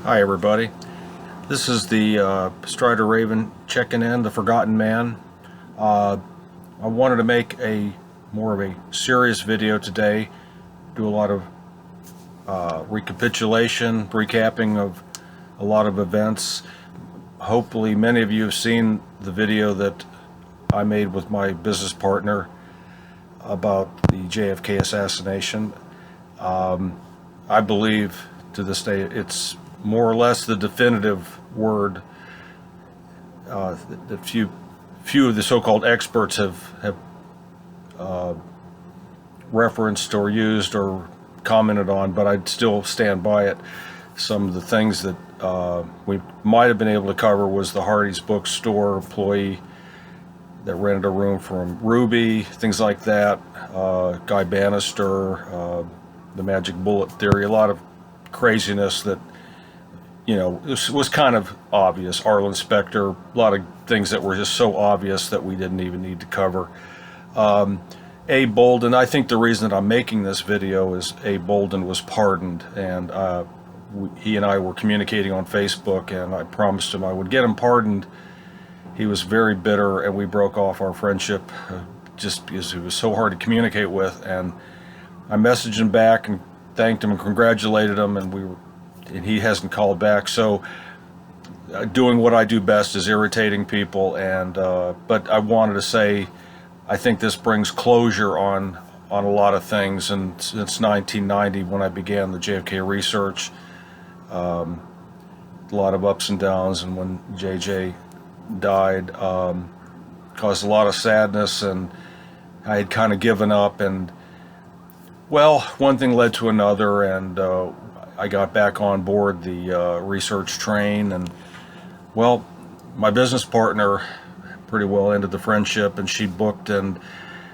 Hi everybody. This is the Strider Raven checking in, the Forgotten Man. Uh, I wanted to make a more of a serious video today. Do a lot of recapitulation, recapping of a lot of events. Hopefully many of you have seen the video that I made with my business partner about the JFK assassination. I believe to this day it's more or less the definitive word that few of the so-called experts have referenced or used or commented on, but I'd still stand by it. Some of the things that we might have been able to cover was the Hardee's bookstore employee that rented a room from Ruby, things like that, Guy Bannister, the magic bullet theory, a lot of craziness that, you know, this was kind of obvious. Arlen Specter, a lot of things that were just so obvious that we didn't even need to cover. Abe Bolden, I think the reason that I'm making this video is Abe Bolden was pardoned, and he and I were communicating on Facebook, and I promised him I would get him pardoned. He was very bitter, and we broke off our friendship just because he was so hard to communicate with. And I messaged him back and thanked him and congratulated him, and he hasn't called back. So doing what I do best is irritating people, and but I wanted to say I think this brings closure on a lot of things. And since 1990, when I began the JFK research, a lot of ups and downs, and when JJ died, caused a lot of sadness, and I had kind of given up, and well, one thing led to another, and I got back on board the research train, and well, my business partner pretty well ended the friendship, and she booked, and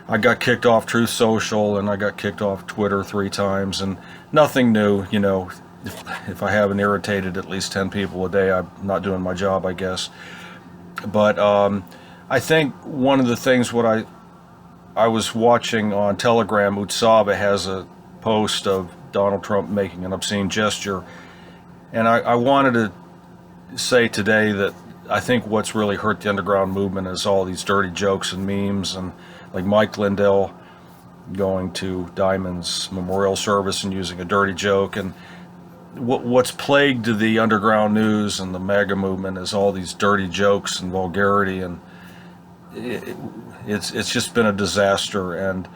I got kicked off Truth Social, and I got kicked off Twitter 3 times, and nothing new. You know, if I haven't irritated at least 10 people a day, I'm not doing my job, I guess. But I think one of the things what I was watching on Telegram, Utsaba has a post of Donald Trump making an obscene gesture, and I wanted to say today that I think what's really hurt the underground movement is all these dirty jokes and memes, and like Mike Lindell going to Diamond's memorial service and using a dirty joke. And what's plagued the underground news and the MAGA movement is all these dirty jokes and vulgarity, and it's just been a disaster. And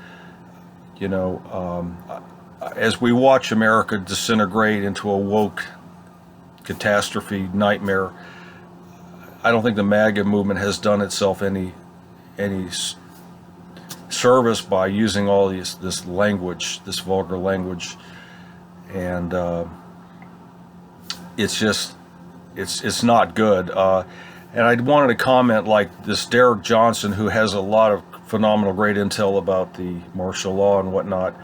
you know, as we watch America disintegrate into a woke catastrophe nightmare, I don't think the MAGA movement has done itself any service by using all this language, this vulgar language, and it's just it's not good. And I wanted to comment, like this Derek Johnson, who has a lot of phenomenal great intel about the martial law and whatnot,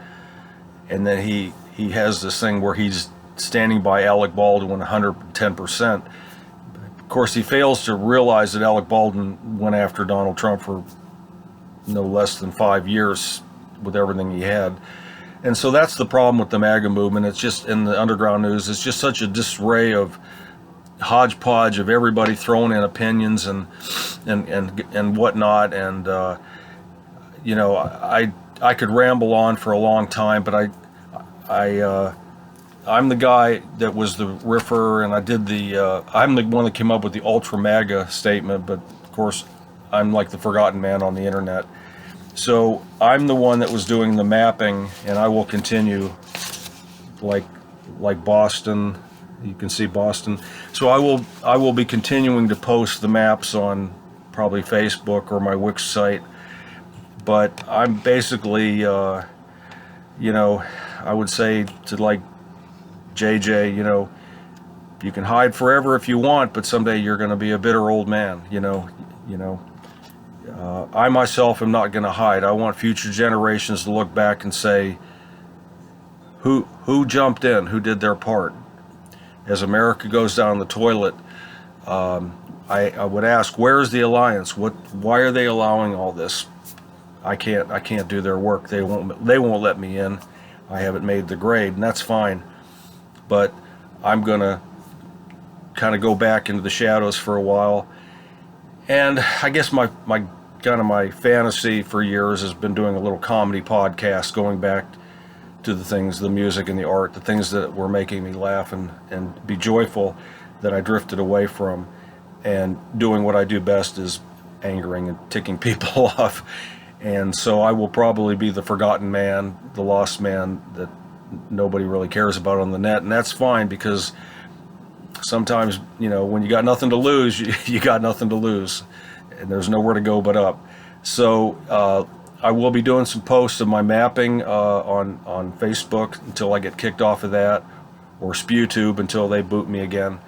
and then he has this thing where he's standing by Alec Baldwin 110%. Of course, he fails to realize that Alec Baldwin went after Donald Trump for no less than 5 years with everything he had. And so that's the problem with the MAGA movement. It's just, in the underground news, it's just such a disarray of hodgepodge of everybody throwing in opinions and whatnot. And you know, I could ramble on for a long time, but I'm the guy that was the riffer, and I did I'm the one that came up with the ultra MAGA statement, but of course I'm like the forgotten man on the internet. So I'm the one that was doing the mapping, and I will continue, like Boston. You can see Boston. So I will be continuing to post the maps on probably Facebook or my Wix site. But I'm basically, you know, I would say to like JJ, you know, you can hide forever if you want, but someday you're going to be a bitter old man. You know. I myself am not going to hide. I want future generations to look back and say, who jumped in, who did their part. As America goes down the toilet, I would ask, where is the alliance? Why are they allowing all this? I can't do their work. They won't let me in. I haven't made the grade, and that's fine. But I'm gonna kind of go back into the shadows for a while. And I guess my kind of my fantasy for years has been doing a little comedy podcast, going back to the things, the music and the art, the things that were making me laugh and be joyful that I drifted away from, and doing what I do best is angering and ticking people off. And so I will probably be the forgotten man, the lost man that nobody really cares about on the net, and that's fine, because sometimes, when you got nothing to lose, you got nothing to lose, and there's nowhere to go but up. So I will be doing some posts of my mapping on Facebook until I get kicked off of that, or SpewTube until they boot me again.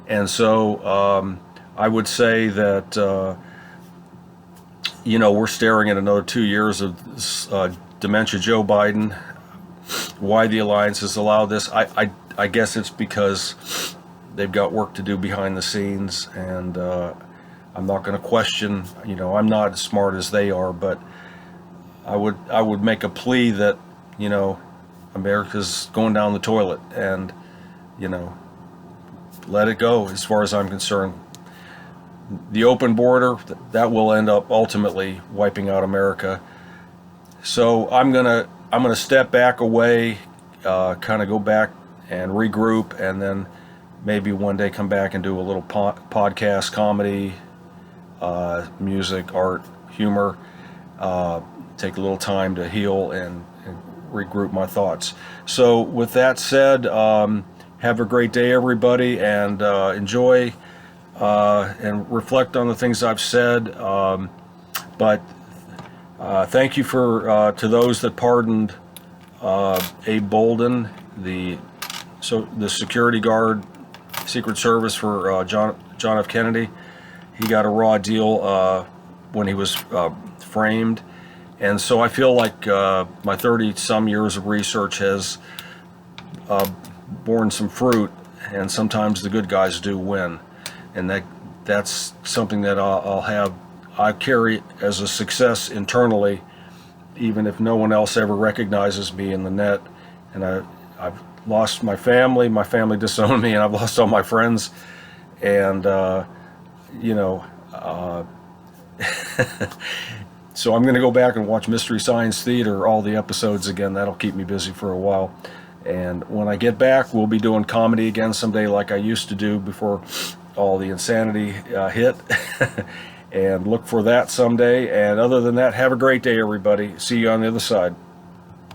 And so I would say that we're staring at another 2 years of this, dementia Joe Biden. Why the alliances allow this, I guess it's because they've got work to do behind the scenes, and I'm not going to question. I'm not as smart as they are, but I would make a plea that America's going down the toilet, and let it go. As far as I'm concerned, the open border, that will end up ultimately wiping out America. So I'm gonna step back away, kind of go back and regroup, and then maybe one day come back and do a little podcast, comedy, music, art, humor. Take a little time to heal and regroup my thoughts. So with that said, have a great day, everybody, and enjoy and reflect on the things I've said. But thank you to those that pardoned Abe Bolden, the security guard, Secret Service for John F. Kennedy. He got a raw deal when he was framed. And so I feel like my 30-some years of research has borne some fruit, and sometimes the good guys do win. And that's something that I carry as a success internally, even if no one else ever recognizes me in the net. And I've lost my family disowned me, and I've lost all my friends. And, so I'm going to go back and watch Mystery Science Theater, all the episodes again. That'll keep me busy for a while. And when I get back, we'll be doing comedy again someday like I used to do before all the insanity hit. And look for that someday. And other than that, have a great day, everybody. See you on the other side.